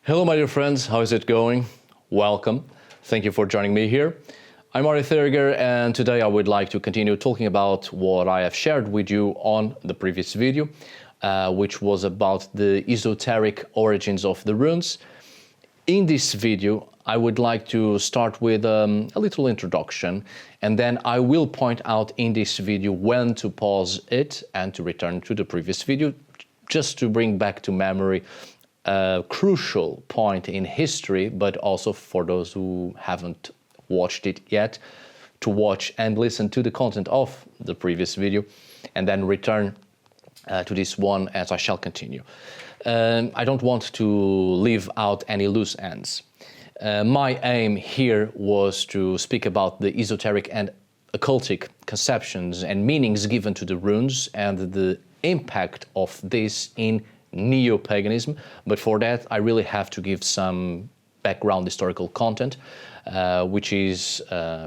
Hello my dear friends, how is it going? Welcome. Thank you for joining me here. I'm Ari Theriger, and today I would like to continue talking about what I have shared with you on the previous video, which was about the esoteric origins of the runes. In this video, I would like to start with a little introduction, and then I will point out in this video when to pause it and to return to the previous video, just to bring back to memory a crucial point in history, but also for those who haven't watched it yet, to watch and listen to the content of the previous video, and then return to this one as I shall continue. I don't want to leave out any loose ends. My aim here was to speak about the esoteric and occultic conceptions and meanings given to the runes and the impact of this in neo-paganism, but for that I really have to give some background historical content, which is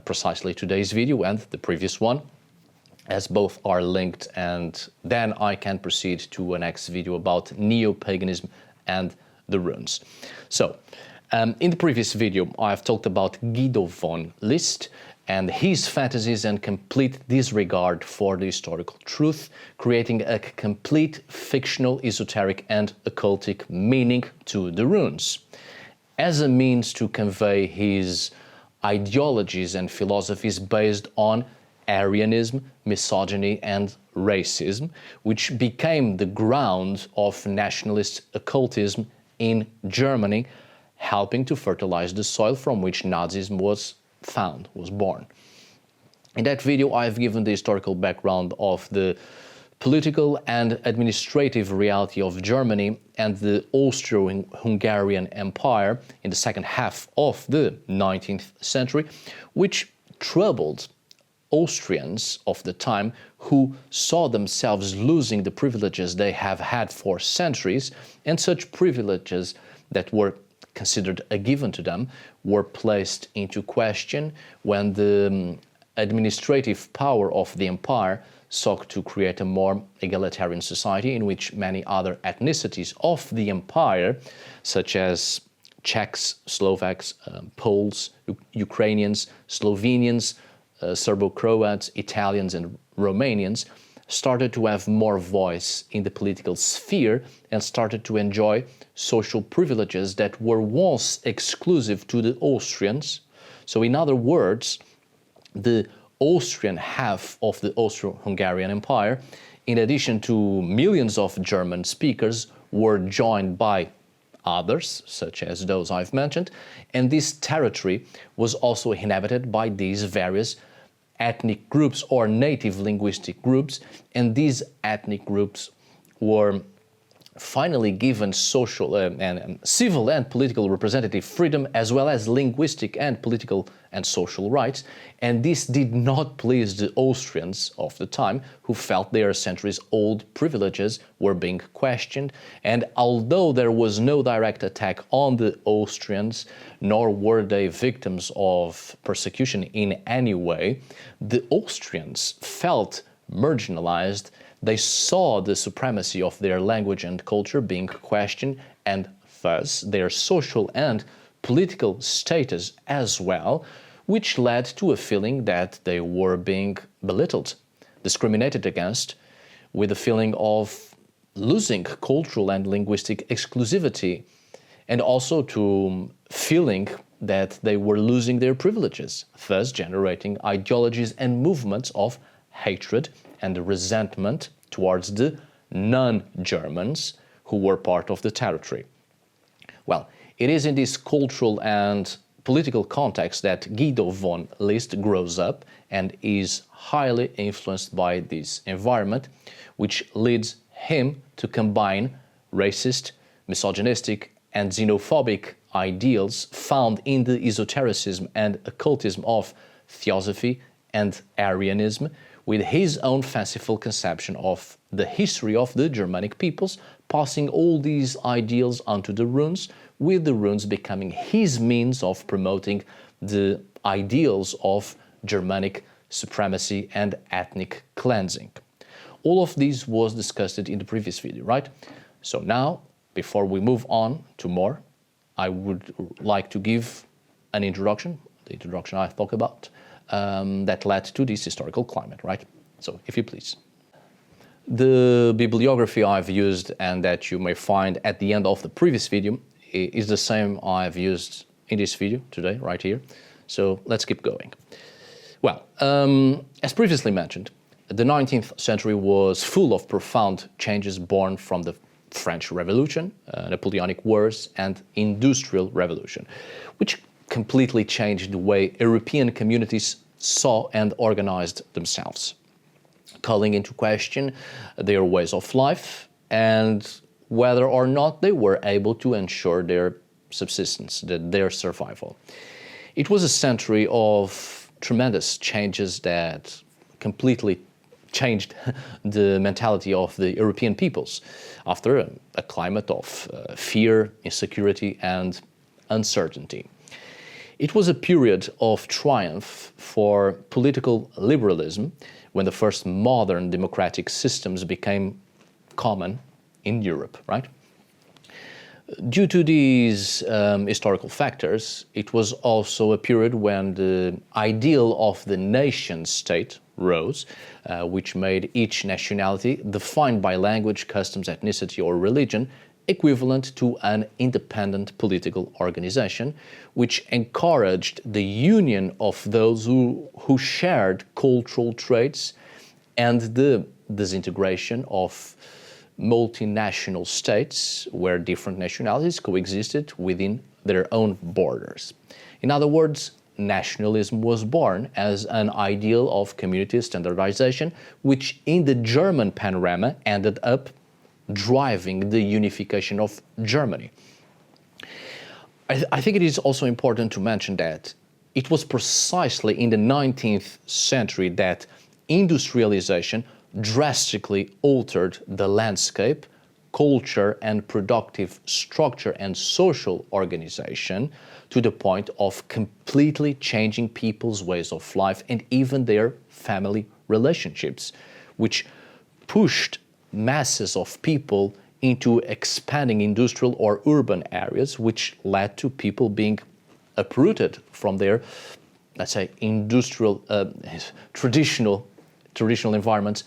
precisely today's video and the previous one, as both are linked, and then I can proceed to a next video about neo-paganism and the runes. So, in the previous video I've talked about Guido von List and his fantasies and complete disregard for the historical truth, creating a complete fictional, esoteric and occultic meaning to the runes, as a means to convey his ideologies and philosophies based on Aryanism, misogyny and racism, which became the ground of nationalist occultism in Germany, helping to fertilize the soil from which Nazism was born. In that video I've given the historical background of the political and administrative reality of Germany and the Austro-Hungarian Empire in the second half of the 19th century, which troubled Austrians of the time who saw themselves losing the privileges they have had for centuries, and such privileges that were considered a given to them were placed into question when the administrative power of the empire sought to create a more egalitarian society in which many other ethnicities of the empire, such as Czechs, Slovaks, Poles, Ukrainians, Slovenians, Serbo-Croats, Italians and Romanians, started to have more voice in the political sphere and started to enjoy social privileges that were once exclusive to the Austrians. So in other words, the Austrian half of the Austro-Hungarian Empire, in addition to millions of German speakers, were joined by others, such as those I've mentioned, and this territory was also inhabited by these various ethnic groups or native linguistic groups, and these ethnic groups were finally given social and civil and political representative freedom, as well as linguistic and political and social rights, and this did not please the Austrians of the time, who felt their centuries-old privileges were being questioned. And although there was no direct attack on the Austrians, nor were they victims of persecution in any way, the Austrians felt marginalized. They saw the supremacy of their language and culture being questioned, and thus their social and political status as well, which led to a feeling that they were being belittled, discriminated against, with a feeling of losing cultural and linguistic exclusivity, and also to feeling that they were losing their privileges, thus generating ideologies and movements of hatred and resentment towards the non-Germans who were part of the territory. Well, it is in this cultural and political context that Guido von List grows up and is highly influenced by this environment, which leads him to combine racist, misogynistic and xenophobic ideals found in the esotericism and occultism of theosophy and Aryanism with his own fanciful conception of the history of the Germanic peoples, passing all these ideals onto the runes, with the runes becoming his means of promoting the ideals of Germanic supremacy and ethnic cleansing. All of this was discussed in the previous video, right? So now, before we move on to more, I would like to give an introduction, the introduction I talked about, that led to this historical climate, right? So, if you please. The bibliography I've used and that you may find at the end of the previous video is the same I've used in this video today, right here. So let's keep going. Well, as previously mentioned, the 19th century was full of profound changes born from the French Revolution, Napoleonic Wars, and Industrial Revolution, which completely changed the way European communities saw and organized themselves, calling into question their ways of life and whether or not they were able to ensure their subsistence, their survival. It was a century of tremendous changes that completely changed the mentality of the European peoples after a climate of fear, insecurity, and uncertainty. It was a period of triumph for political liberalism when the first modern democratic systems became common in Europe, right? Due to these historical factors, it was also a period when the ideal of the nation-state rose, which made each nationality, defined by language, customs, ethnicity, or religion, equivalent to an independent political organization, which encouraged the union of those who shared cultural traits and the disintegration of multinational states where different nationalities coexisted within their own borders. In other words, nationalism was born as an ideal of community standardization, which in the German panorama ended up driving the unification of Germany. I think it is also important to mention that it was precisely in the 19th century that industrialization drastically altered the landscape, culture, and productive structure and social organization to the point of completely changing people's ways of life and even their family relationships, which pushed masses of people into expanding industrial or urban areas, which led to people being uprooted from their, let's say, industrial, traditional environments,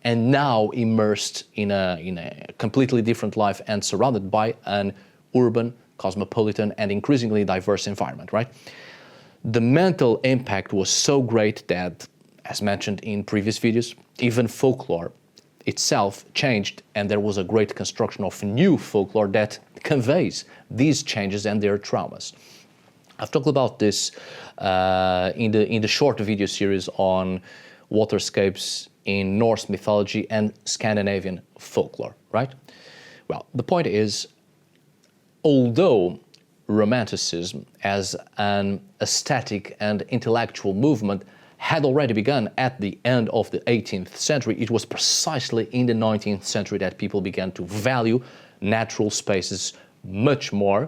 and now immersed in a completely different life and surrounded by an urban, cosmopolitan, and increasingly diverse environment, right? The mental impact was so great that, as mentioned in previous videos, even folklore itself changed, and there was a great construction of new folklore that conveys these changes and their traumas. I've talked about this in the short video series on waterscapes in Norse mythology and Scandinavian folklore, right? Well, the point is, although Romanticism as an aesthetic and intellectual movement had already begun at the end of the 18th century, it was precisely in the 19th century that people began to value natural spaces much more,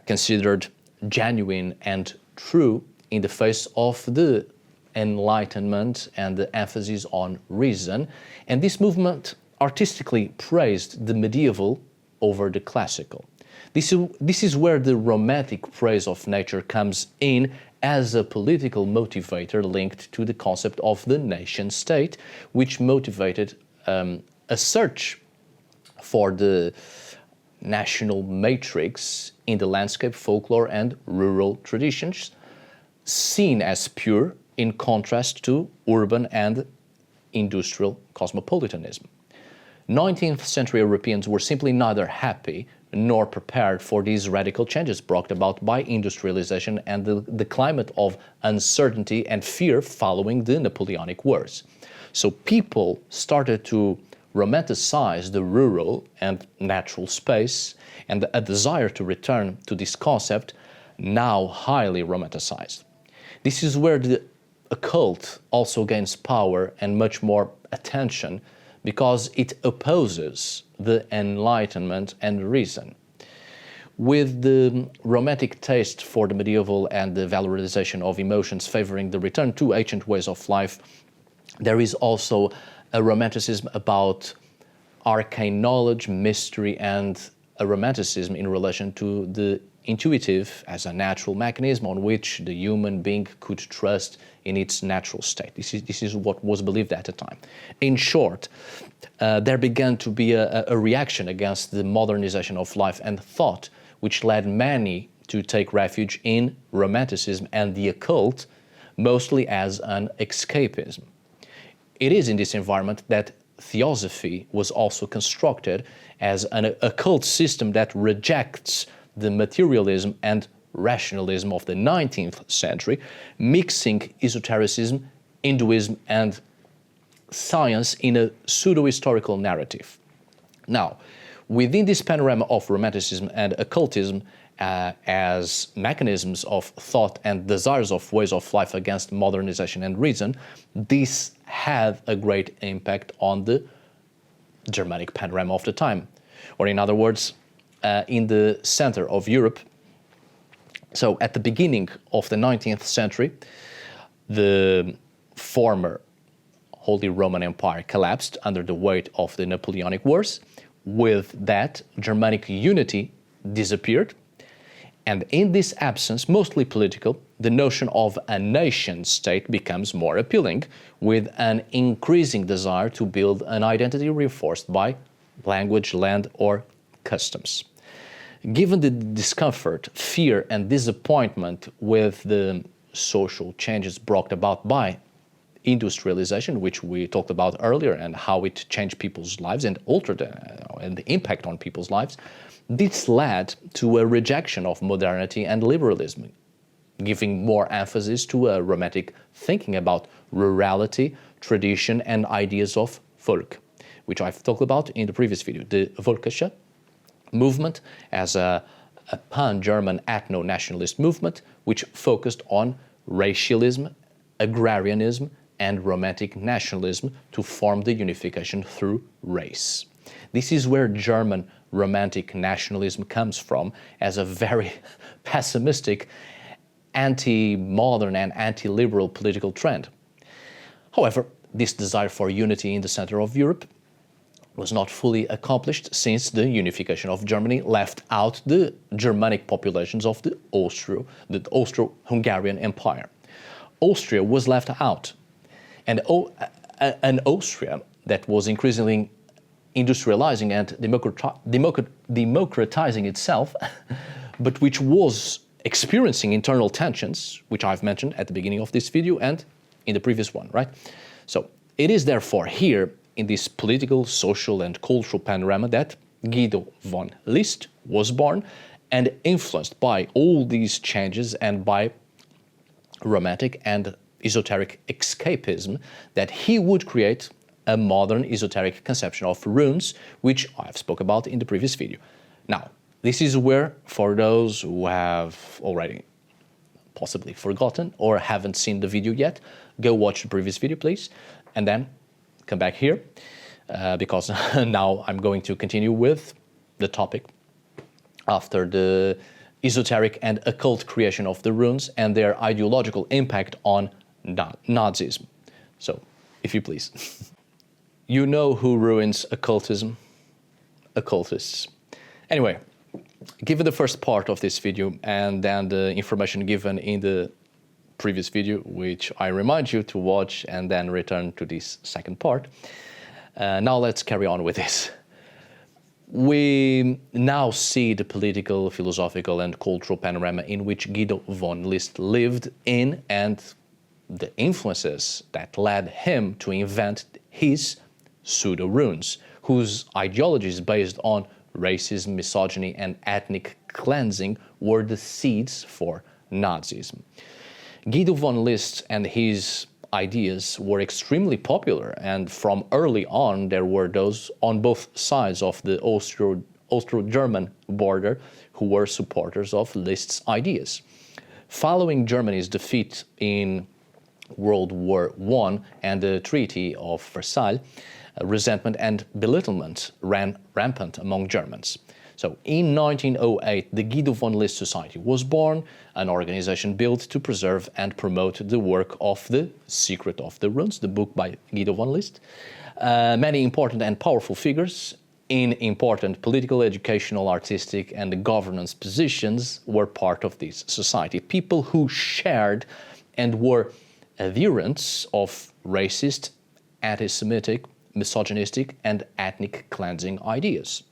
considered genuine and true in the face of the Enlightenment and the emphasis on reason. And this movement artistically praised the medieval over the classical. This is where the romantic praise of nature comes in as a political motivator linked to the concept of the nation-state, which motivated a search for the national matrix in the landscape, folklore, and rural traditions, seen as pure in contrast to urban and industrial cosmopolitanism. 19th century Europeans were simply neither happy nor prepared for these radical changes brought about by industrialization and the climate of uncertainty and fear following the Napoleonic Wars. So people started to romanticize the rural and natural space, and a desire to return to this concept, now highly romanticized. This is where the occult also gains power and much more attention, because it opposes the Enlightenment and reason. With the romantic taste for the medieval and the valorization of emotions favoring the return to ancient ways of life, there is also a romanticism about arcane knowledge, mystery, and a Romanticism in relation to the intuitive as a natural mechanism on which the human being could trust in its natural state. This is what was believed at the time. In short, there began to be a reaction against the modernization of life and thought, which led many to take refuge in Romanticism and the occult, mostly as an escapism. It is in this environment that theosophy was also constructed as an occult system that rejects the materialism and rationalism of the 19th century, mixing esotericism, Hinduism, and science in a pseudo-historical narrative. Now, within this panorama of Romanticism and occultism as mechanisms of thought and desires of ways of life against modernization and reason, this had a great impact on the Germanic panorama of the time. Or in other words, in the center of Europe. So at the beginning of the 19th century, the former Holy Roman Empire collapsed under the weight of the Napoleonic Wars. With that, Germanic unity disappeared. And in this absence, mostly political, the notion of a nation-state becomes more appealing, with an increasing desire to build an identity reinforced by language, land, or customs. Given the discomfort, fear, and disappointment with the social changes brought about by industrialization, which we talked about earlier, and how it changed people's lives and altered and the impact on people's lives, this led to a rejection of modernity and liberalism, giving more emphasis to a romantic thinking about rurality, tradition, and ideas of Volk, which I've talked about in the previous video. The völkische movement as a pan-German ethno-nationalist movement which focused on racialism, agrarianism, and romantic nationalism to form the unification through race. This is where German romantic nationalism comes from, as a very pessimistic, anti-modern and anti-liberal political trend. However, this desire for unity in the center of Europe was not fully accomplished, since the unification of Germany left out the Germanic populations of the Austro-Hungarian Empire. Austria was left out, and an Austria that was increasingly industrializing and democratizing itself, but which was experiencing internal tensions, which I've mentioned at the beginning of this video and in the previous one, right? So it is therefore here in this political, social, and cultural panorama that Guido von List was born, and influenced by all these changes and by romantic and esoteric escapism, that he would create a modern esoteric conception of runes, which I've spoke about in the previous video. Now, this is where, for those who have already possibly forgotten or haven't seen the video yet, go watch the previous video, please, and then come back here, because now I'm going to continue with the topic after the esoteric and occult creation of the runes and their ideological impact on Nazism. So, if you please. You know who ruins occultism? Occultists. Anyway, given the first part of this video and then the information given in the previous video, which I remind you to watch and then return to this second part, now let's carry on with this. We now see the political, philosophical, and cultural panorama in which Guido von List lived in, and the influences that led him to invent his pseudo-runes, whose ideologies based on racism, misogyny, and ethnic cleansing were the seeds for Nazism. Guido von List and his ideas were extremely popular, and from early on there were those on both sides of the Austro-German border who were supporters of List's ideas. Following Germany's defeat in World War I and the Treaty of Versailles, resentment and belittlement ran rampant among Germans. So in 1908, the Guido von List Society was born, an organization built to preserve and promote the work of The Secret of the Runes, the book by Guido von List. Many important and powerful figures in important political, educational, artistic, and governance positions were part of this society. People who shared and were adherents of racist, anti-Semitic, misogynistic, and ethnic cleansing ideas.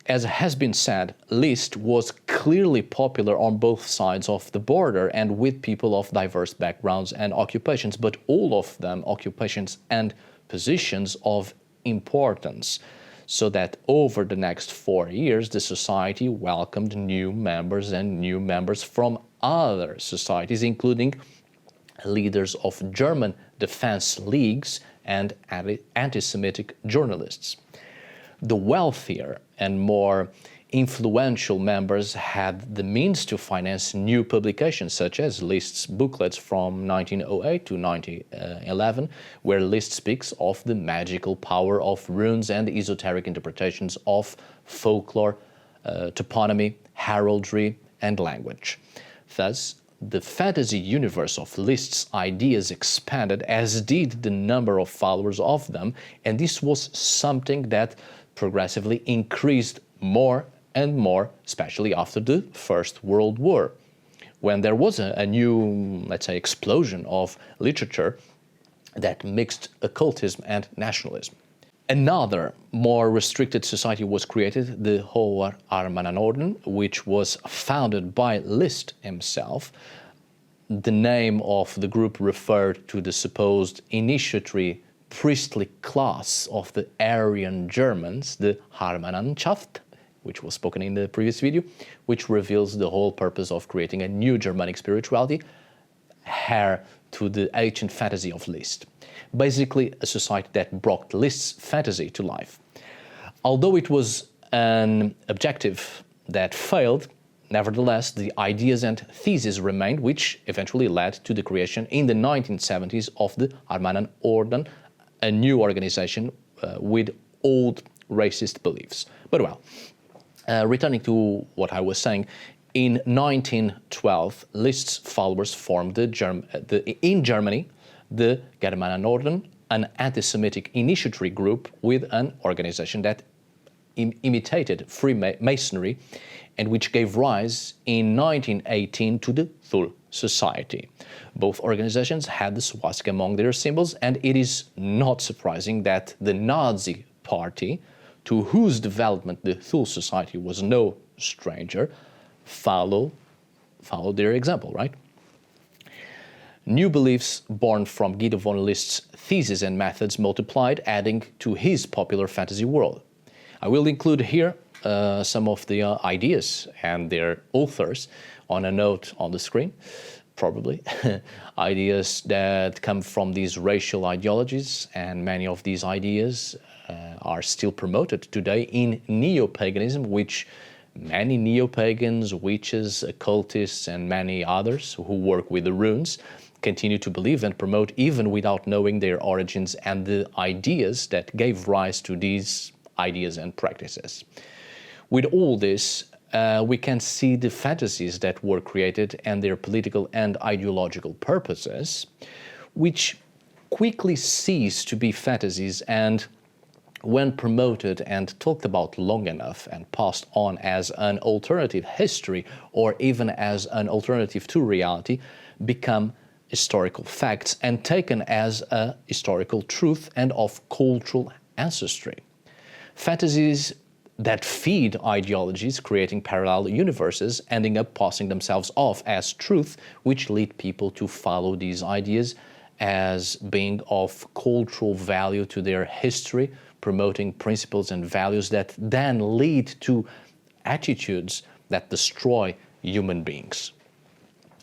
As has been said, Liszt was clearly popular on both sides of the border and with people of diverse backgrounds and occupations, but all of them occupations and positions of importance, so that over the next 4 years the society welcomed new members and new members from other societies, including leaders of German defense leagues and anti-Semitic journalists. The wealthier and more influential members had the means to finance new publications, such as Liszt's booklets from 1908 to 1911, where Liszt speaks of the magical power of runes and esoteric interpretations of folklore, toponymy, heraldry, and language. Thus, the fantasy universe of Liszt's ideas expanded, as did the number of followers of them, and this was something that progressively increased more and more, especially after the First World War, when there was a new, let's say, explosion of literature that mixed occultism and nationalism. Another more restricted society was created, the Armanen-Orden, which was founded by Liszt himself. The name of the group referred to the supposed initiatory priestly class of the Aryan Germans, the Harmannenschaft, which was spoken in the previous video, which reveals the whole purpose of creating a new Germanic spirituality, heir to the ancient fantasy of Liszt. Basically, a society that brought Liszt's fantasy to life. Although it was an objective that failed, nevertheless, the ideas and theses remained, which eventually led to the creation in the 1970s of the Armanen-Orden, a new organization with old racist beliefs. But well, returning to what I was saying, in 1912, Liszt's followers formed in Germany the Germanen-Orden, an anti-Semitic initiatory group with an organization that imitated Freemasonry and which gave rise in 1918 to the Thule Society. Both organizations had the swastika among their symbols, and it is not surprising that the Nazi Party, to whose development the Thule Society was no stranger, followed their example, right? New beliefs born from Guido von Liszt's theses and methods multiplied, adding to his popular fantasy world. I will include here some of the ideas and their authors on a note on the screen, probably. Ideas that come from these racial ideologies, and many of these ideas are still promoted today in neo-paganism, which many neo-pagans, witches, occultists, and many others who work with the runes continue to believe and promote, even without knowing their origins and the ideas that gave rise to these ideas and practices. With all this, we can see the fantasies that were created and their political and ideological purposes, which quickly cease to be fantasies, and when promoted and talked about long enough and passed on as an alternative history or even as an alternative to reality, become historical facts and taken as a historical truth and of cultural ancestry. Fantasies that feed ideologies, creating parallel universes, ending up passing themselves off as truth, which lead people to follow these ideas as being of cultural value to their history, promoting principles and values that then lead to attitudes that destroy human beings.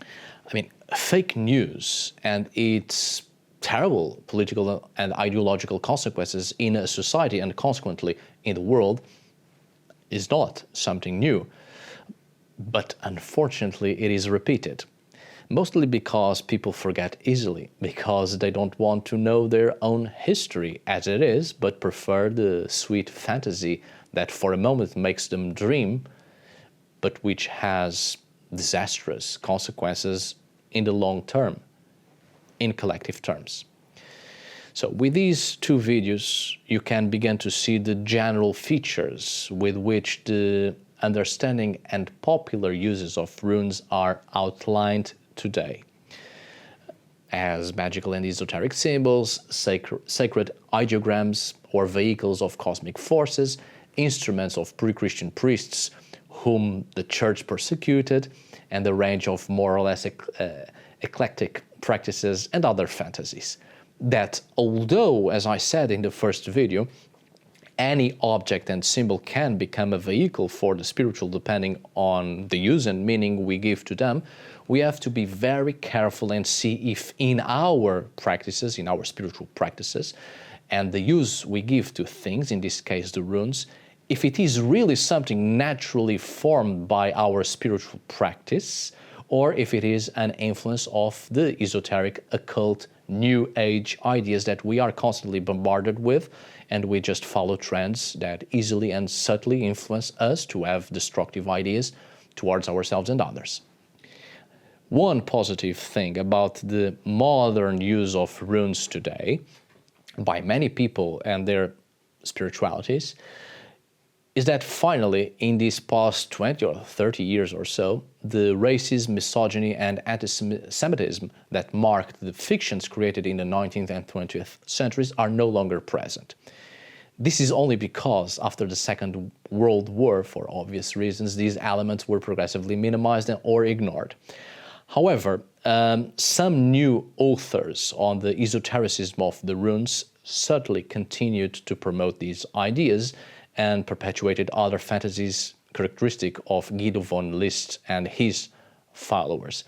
I mean, fake news and its terrible political and ideological consequences in a society and consequently in the world is not something new, but unfortunately it is repeated. Mostly because people forget easily, because they don't want to know their own history as it is, but prefer the sweet fantasy that for a moment makes them dream, but which has disastrous consequences in the long term, in collective terms. So with these two videos, you can begin to see the general features with which the understanding and popular uses of runes are outlined today, as magical and esoteric symbols, sacred ideograms, or vehicles of cosmic forces, instruments of pre-Christian priests whom the church persecuted, and a range of more or less eclectic practices and other fantasies. That although, as I said in the first video, any object and symbol can become a vehicle for the spiritual depending on the use and meaning we give to them, we have to be very careful and see if in our practices, in our spiritual practices, and the use we give to things, in this case the runes, if it is really something naturally formed by our spiritual practice, or if it is an influence of the esoteric, occult, new age ideas that we are constantly bombarded with, and we just follow trends that easily and subtly influence us to have destructive ideas towards ourselves and others. One positive thing about the modern use of runes today by many people and their spiritualities is that finally, in these past 20 or 30 years or so, the racism, misogyny, and anti-Semitism that marked the fictions created in the 19th and 20th centuries are no longer present. This is only because, after the Second World War, for obvious reasons, these elements were progressively minimized or ignored. However, some new authors on the esotericism of the runes certainly continued to promote these ideas and perpetuated other fantasies characteristic of Guido von List and his followers.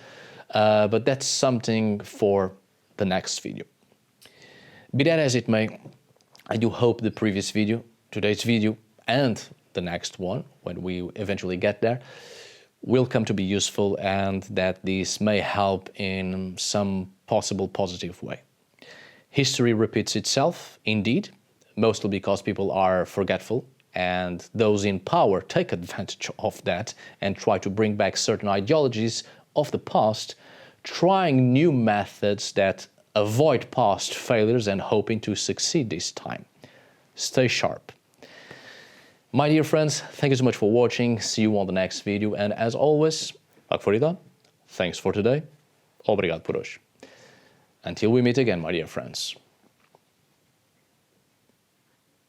But that's something for the next video. Be that as it may, I do hope the previous video, today's video, and the next one, when we eventually get there, will come to be useful and that this may help in some possible positive way. History repeats itself, indeed, mostly because people are forgetful, and those in power take advantage of that and try to bring back certain ideologies of the past, trying new methods that avoid past failures and hoping to succeed this time. Stay sharp. My dear friends, thank you so much for watching. See you on the next video. And as always, thanks for today. Obrigado por hoje. Until we meet again, my dear friends.